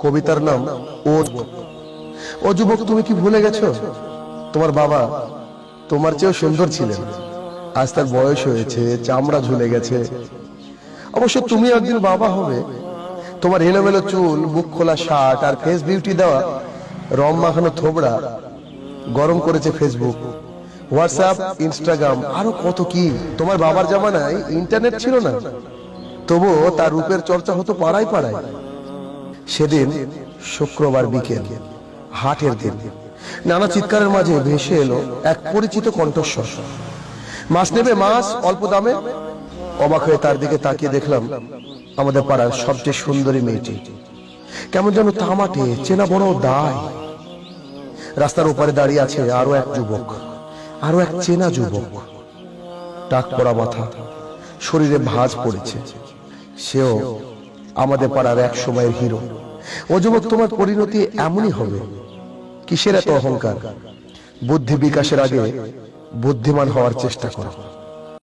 কবিতার নাম ও ও যুবক, তুমি কি ভুলে গেছো তোমার বাবা তোমার চেয়েও সুন্দর ছিলেন? আজ তার বয়স হয়েছে, চামড়া ঝুলে গেছে। অবশ্য তুমি একদিন বাবা হবে। তোমার এলোমেলো চুল, বুক খোলা শার্ট আর ফেস বিউটি দেওয়া রম মাখানো থোবড়া গরম করেছে ফেসবুক, হোয়াটসঅ্যাপ, ইনস্টাগ্রাম, আরো কত কি। তোমার বাবার জামানায় ইন্টারনেট ছিল না, তবুও তার রূপের চর্চা হতো পাড়ায় পাড়ায়। সেদিন শুক্রবার বিকেল, হাটের দিন। নানা চিৎকারের মাঝে ভেসে এলো এক পরিচিত কণ্ঠস্বর। মাছ নেবে, মাছ অল্প দামে। অবাক হয়ে তার দিকে তাকিয়ে দেখলাম আমাদের পাড়ার সবচেয়ে সুন্দরী মেয়েটি। কেমন যেন তামাটে চেনা বড় দায়। রাস্তার ওপারে দাঁড়িয়ে আছে আরো এক যুবক, আরো এক চেনা যুবক। টাক পড়া মাথা, শরীরে ভাঁজ পড়েছে। সেও আমাদের পাড়ার এক সময়ের হিরো। ও যুবক, তোমার পরিণতি এমনই হবে। কিসের এত অহংকার? বুদ্ধি বিকাশের আগে বুদ্ধিমান হওয়ার চেষ্টা করো।